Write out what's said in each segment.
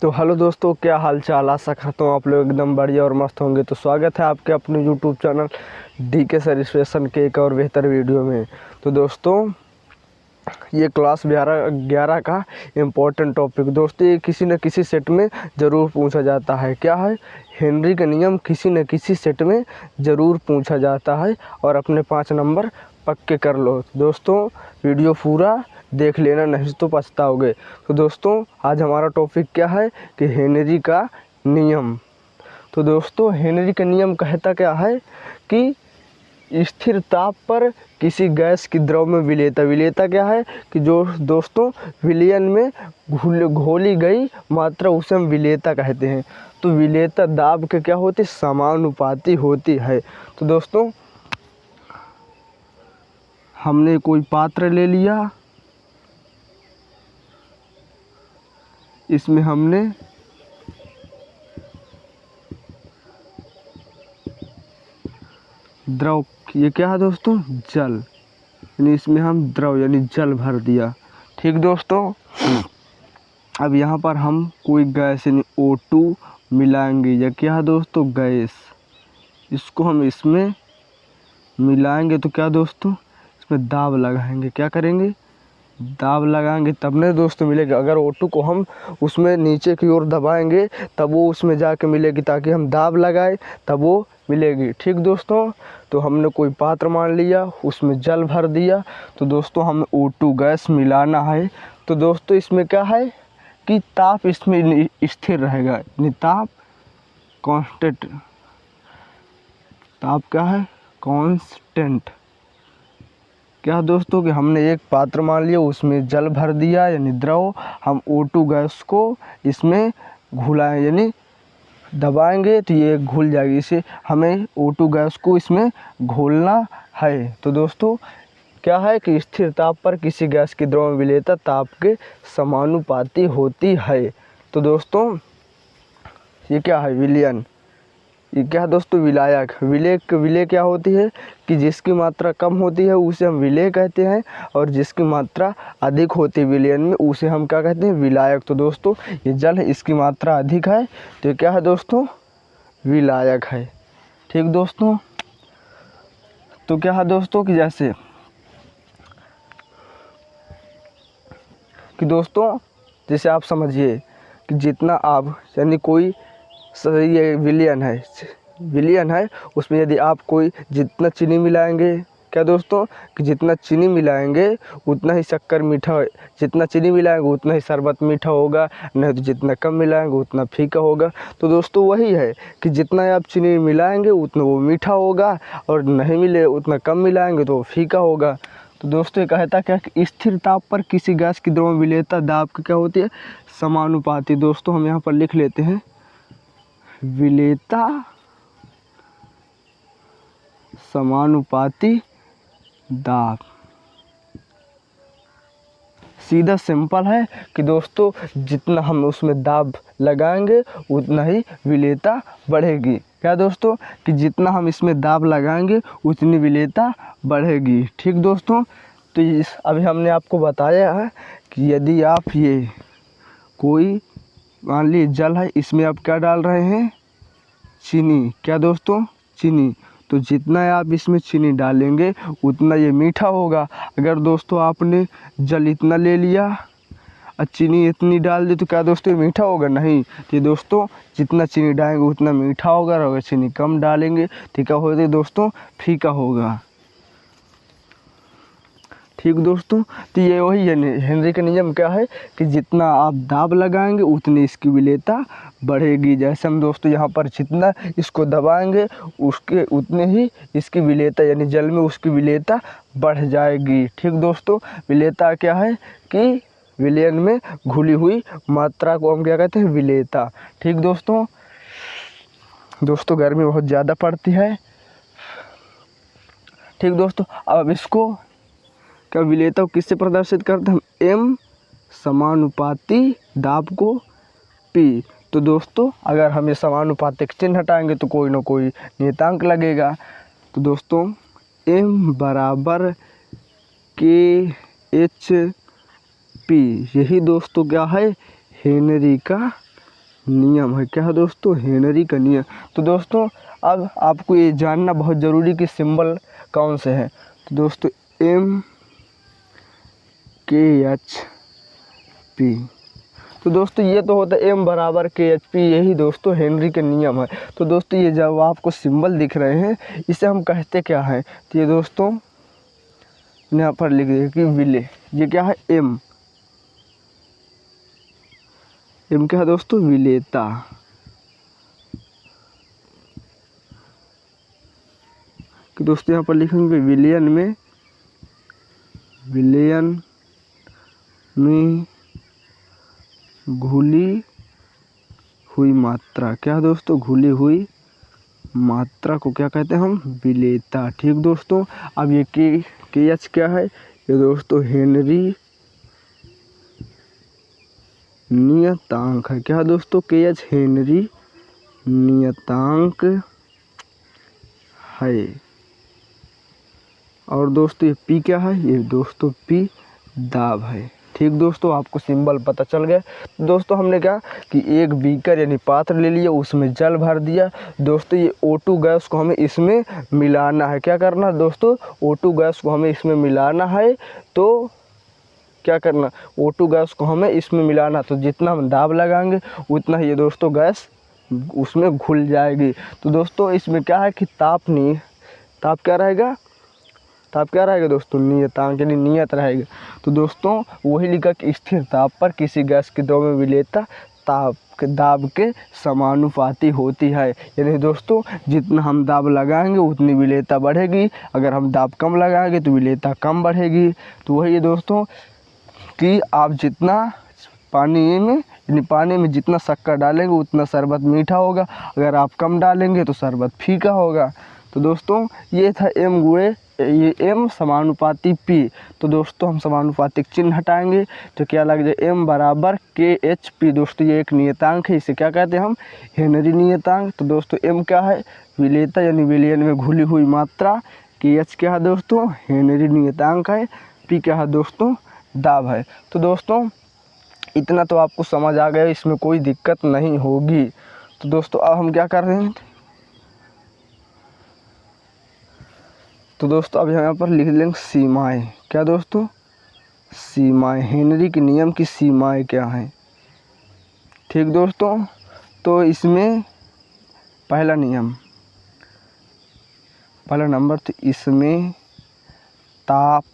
तो हेलो दोस्तों, क्या हाल चाल। आशा करता हूँ आप लोग एकदम बढ़िया और मस्त होंगे। तो स्वागत है आपके अपने यूट्यूब चैनल DK सर के एक और बेहतर वीडियो में। तो दोस्तों, ये क्लास 11 का इम्पोर्टेंट टॉपिक दोस्तों, ये किसी न किसी सेट में ज़रूर पूछा जाता है। क्या है? हेनरी का नियम किसी न किसी सेट में ज़रूर पूछा जाता है और अपने 5 नंबर पक्के कर लो। दोस्तों, वीडियो पूरा देख लेना, नहीं तो पछताओगे। तो दोस्तों, आज हमारा टॉपिक क्या है कि हेनरी का नियम। तो दोस्तों, हेनरी का नियम कहता क्या है कि स्थिर ताप पर किसी गैस की द्रव में विलेयता क्या है कि जो दोस्तों विलयन में घोली गई मात्रा उसे हम विलेयता कहते हैं। तो विलेयता दाब के क्या होती, समानुपाती होती है। तो दोस्तों, हमने कोई पात्र ले लिया, इसमें हमने द्रव, ये क्या है दोस्तों, जल, यानी इसमें हम द्रव यानी जल भर दिया। ठीक दोस्तों, अब यहाँ पर हम कोई गैस यानी O2 मिलाएंगे, या क्या है दोस्तों, गैस। इसको हम इसमें मिलाएंगे तो क्या दोस्तों, इसमें दाब लगाएंगे। क्या करेंगे? दाब लगाएंगे, तब नहीं दोस्तों मिलेगा। अगर O2 को हम उसमें नीचे की ओर दबाएंगे तब वो उसमें जाके मिलेगी, ताकि हम दाब लगाए तब वो मिलेगी। ठीक दोस्तों, तो हमने कोई पात्र मान लिया, उसमें जल भर दिया। तो दोस्तों, हमें O2 गैस मिलाना है। तो दोस्तों, इसमें क्या है कि ताप इसमें स्थिर रहेगा, यानी ताप कांस्टेंट। ताप क्या है? कांस्टेंट। क्या दोस्तों कि हमने एक पात्र मान लिया, उसमें जल भर दिया यानी द्रव, हम O2 गैस को इसमें घुलाएं यानी दबाएंगे तो ये घुल जाएगी। इसे हमें O2 गैस को इसमें घोलना है। तो दोस्तों, क्या है कि स्थिर ताप पर किसी गैस की द्रव में विलेयता ताप के समानुपाती होती है। तो दोस्तों, ये क्या है? विलयन। ये क्या है दोस्तों? विलायक। विलेय क्या होती है कि जिसकी मात्रा कम होती है उसे हम विलेय कहते हैं, और जिसकी मात्रा अधिक होती है विलयन में उसे हम क्या कहते हैं? विलायक। तो दोस्तों, ये जल है, इसकी मात्रा अधिक है तो ये क्या है दोस्तों? विलायक है। ठीक दोस्तों, तो क्या है दोस्तों कि जैसे कि दोस्तों, जैसे आप समझिए कि जितना आप यानी कोई ये विलियन है, उसमें यदि आप कोई जितना चीनी मिलाएंगे, क्या दोस्तों कि जितना चीनी मिलाएंगे उतना ही शक्कर मीठा, जितना चीनी मिलाएंगे उतना ही शरबत मीठा होगा, नहीं तो जितना कम मिलाएंगे उतना फीका होगा। तो दोस्तों, वही है कि जितना आप चीनी मिलाएंगे उतना वो मीठा होगा, और नहीं मिले उतना कम मिलाएंगे तो वो फीका होगा। तो दोस्तों, ये कहता क्या कि स्थिर ताप पर किसी गैस की द्रव में विलेयता दाब की क्या होती है? समानुपाती। दोस्तों, हम यहाँ पर लिख लेते हैं विलेयता समानुपाती दाब। सीधा सिंपल है कि दोस्तों, जितना हम उसमें दाब लगाएंगे उतना ही विलेयता बढ़ेगी। क्या दोस्तों कि जितना हम इसमें दाब लगाएंगे उतनी विलेयता बढ़ेगी। ठीक दोस्तों, तो अभी हमने आपको बताया है कि यदि आप ये कोई मान लीजिए जल है, इसमें आप क्या डाल रहे हैं? चीनी। क्या दोस्तों? चीनी। तो जितना आप इसमें चीनी डालेंगे उतना ये मीठा होगा। अगर दोस्तों आपने जल इतना ले लिया और चीनी इतनी डाल दी तो क्या दोस्तों ये मीठा होगा? नहीं। तो दोस्तों, जितना चीनी डालेंगे उतना मीठा होगा, और अगर चीनी कम डालेंगे तो क्या होगा दोस्तों? फीका होगा। ठीक दोस्तों, तो ये वही हेनरी का नियम क्या है कि जितना आप दाब लगाएंगे उतनी इसकी विलेयता बढ़ेगी। जैसे हम दोस्तों यहाँ पर जितना इसको दबाएंगे उसके उतने ही इसकी विलेयता यानी जल में उसकी विलेयता बढ़ जाएगी। ठीक दोस्तों, विलेयता क्या है कि विलयन में घुली हुई मात्रा को हम क्या कहते हैं? विलेयता। ठीक दोस्तों, गर्मी बहुत ज़्यादा पड़ती है। ठीक दोस्तों, अब इसको क्या विलेयता को किससे प्रदर्शित करते हैं? हम M समानुपाती दाब को P। तो दोस्तों, अगर हम ये समानुपातिक चिन्ह हटाएंगे तो कोई ना कोई नियतांक लगेगा। तो दोस्तों, M बराबर KHP, यही दोस्तों क्या है? हेनरी का नियम है। क्या है दोस्तों? हेनरी का नियम। तो दोस्तों अब आपको ये जानना बहुत ज़रूरी कि सिंबल कौन से हैं। तो दोस्तों MKHP। तो दोस्तों ये तो होता है M बराबर KHP, यही दोस्तों हेनरी के नियम है। तो दोस्तों ये जब आपको सिंबल दिख रहे हैं इसे हम कहते क्या हैं? तो ये दोस्तों यहाँ पर लिख दिए कि विले। ये क्या है? M क्या है दोस्तों? विलेता। कि दोस्तों यहाँ पर लिखेंगे विलियन में घुली हुई मात्रा। क्या है दोस्तों? घुली हुई मात्रा को क्या कहते हैं हम? विलेता। ठीक दोस्तों। अब ये KH क्या है? ये दोस्तों हेनरी नियतांक है। क्या है दोस्तों? KH हेनरी नियतांक है। और दोस्तों ये P क्या है? ये दोस्तों P दाब है। ठीक दोस्तों, आपको सिंबल पता चल गया। दोस्तों हमने क्या कि एक बीकर यानी पात्र ले लिया, उसमें जल भर दिया। दोस्तों ये O2 गैस को हमें इसमें मिलाना है। क्या करना दोस्तों? O2 गैस को हमें इसमें मिलाना है। तो क्या करना? O2 गैस को हमें इसमें मिलाना। तो जितना हम दाब लगाएंगे उतना ही ये दोस्तों गैस उसमें घुल जाएगी। तो दोस्तों इसमें क्या है कि ताप क्या रहेगा? ताप क्या रहेगा दोस्तों? नियतांक यानी नियत रहेगा। तो दोस्तों वही लिखा कि स्थिर ताप पर किसी गैस के द्रव्य में विलेयता ताप के दाब के समानुपाती होती है। यानी दोस्तों जितना हम दाब लगाएंगे उतनी विलेयता बढ़ेगी, अगर हम दाब कम लगाएंगे तो विलेयता कम बढ़ेगी। तो वही है दोस्तों कि आप जितना पानी में जितना शक्कर डालेंगे उतना शरबत मीठा होगा, अगर आप कम डालेंगे तो शरबत फीका होगा। तो दोस्तों ये था M समानुपाती P। तो दोस्तों हम समानुपातिक चिन्ह हटाएंगे तो क्या लग जाए? M बराबर KHP। दोस्तों ये एक नियतांक है, इसे क्या कहते हैं हम? हेनरी नियतांक। तो दोस्तों M क्या है? विलेयता यानी विलयन में घुली हुई मात्रा। KH क्या है दोस्तों? हेनरी नियतांक है। P क्या है दोस्तों? दाब है। तो दोस्तों इतना तो आपको समझ आ गया, इसमें कोई दिक्कत नहीं होगी। तो दोस्तों अब हम क्या कर रहे हैं? तो दोस्तों अब यहाँ पर लिख लेंगे सीमाएं। क्या दोस्तों? सीमाएं। हेनरी के नियम की सीमाएं क्या हैं? ठीक दोस्तों, तो इसमें पहला नंबर तो इसमें ताप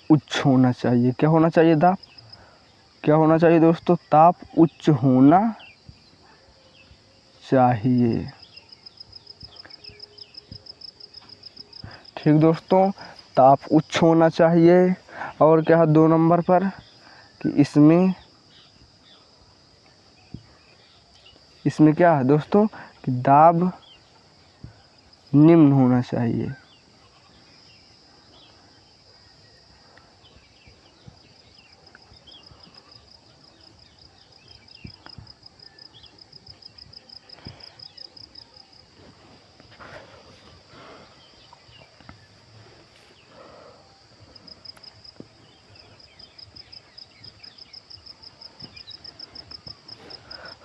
उच्च होना चाहिए। क्या होना चाहिए? ताप क्या होना चाहिए दोस्तों? ताप उच्च होना चाहिए। ठीक दोस्तों, ताप उच्च होना चाहिए। और क्या है 2 नंबर पर कि इसमें क्या है दोस्तों कि दाब निम्न होना चाहिए।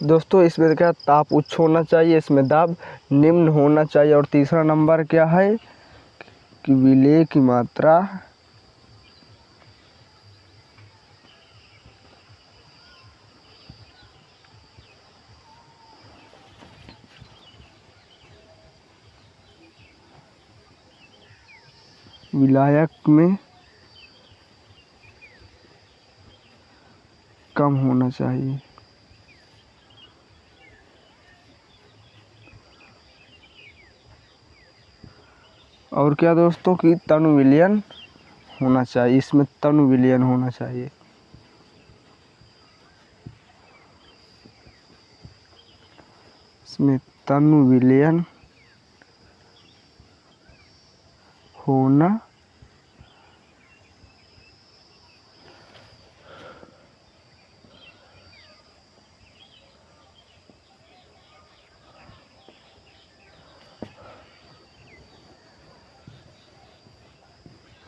दोस्तों इसमें क्या ताप उच्च होना चाहिए, इसमें दाब निम्न होना चाहिए। और तीसरा नंबर क्या है कि विलेय की मात्रा विलायक में कम होना चाहिए। और क्या दोस्तों कि तनु विलयन होना चाहिए, इसमें तनु विलयन होना चाहिए। इसमें तनु विलयन होना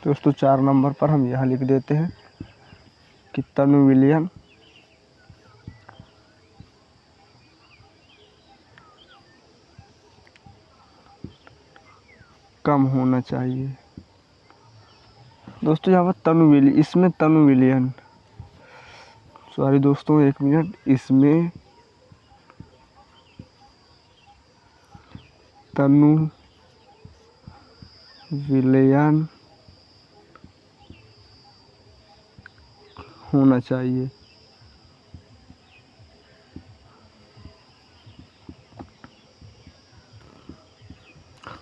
दोस्तों 4 नंबर पर हम यहाँ लिख देते हैं कि तनु विलयन कम होना चाहिए। दोस्तों यहाँ पर तनु विलियन, इसमें तनु विलियन, सॉरी दोस्तों एक मिनट, इसमें तनु विलियन होना चाहिए।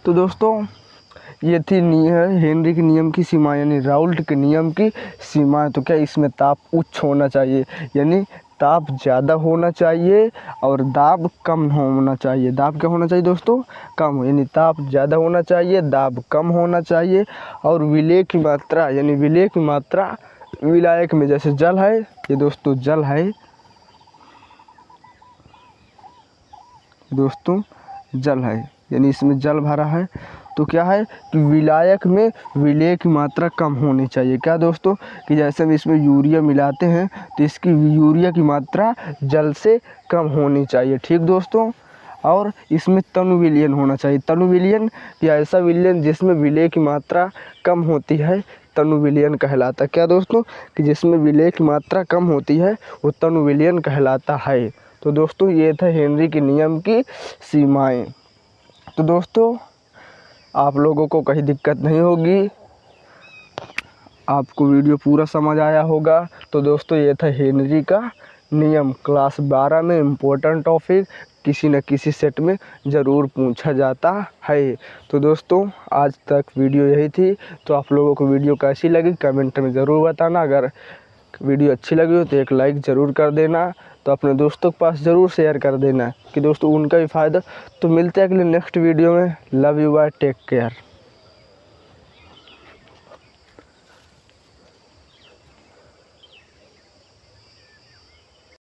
तो दोस्तों ये थी हेनरी के नियम की सीमा, यानी राउल्ट के नियम की सीमाएं। तो क्या इसमें ताप उच्च होना चाहिए, यानी ताप ज़्यादा होना चाहिए और दाब कम होना चाहिए। दाब क्या होना चाहिए दोस्तों? कम, यानी ताप ज़्यादा होना चाहिए, दाब कम होना चाहिए। और विलय की मात्रा, यानी विलय की मात्रा विलायक में, जैसे जल है, ये दोस्तों जल है, दोस्तों जल है, यानी इसमें जल भरा है, तो क्या है कि विलायक में विलय की मात्रा कम होनी चाहिए। क्या दोस्तों कि जैसे हम इसमें यूरिया मिलाते हैं तो इसकी यूरिया की मात्रा जल से कम होनी चाहिए। ठीक दोस्तों। और इसमें तनु विलयन होना चाहिए। तनु विलयन या ऐसा विलयन जिसमें विलय की मात्रा कम होती है, तनु विलयन कहलाता है। क्या दोस्तों कि जिसमें विलय की मात्रा कम होती है वो तनु विलयन कहलाता है। तो दोस्तों ये था हेनरी के नियम की सीमाएं। तो दोस्तों आप लोगों को कहीं दिक्कत नहीं होगी, आपको वीडियो पूरा समझ आया होगा। तो दोस्तों ये था हेनरी का नियम, क्लास 12 में इम्पोर्टेंट टॉपिक, किसी न किसी सेट में ज़रूर पूछा जाता है। तो दोस्तों आज तक वीडियो यही थी। तो आप लोगों को वीडियो कैसी लगी कमेंट में ज़रूर बताना। अगर वीडियो अच्छी लगी हो तो एक लाइक ज़रूर कर देना, तो अपने दोस्तों के पास ज़रूर शेयर कर देना कि दोस्तों उनका भी फ़ायदा। तो मिलते हैं अगले नेक्स्ट वीडियो में। Love you, bye, take care.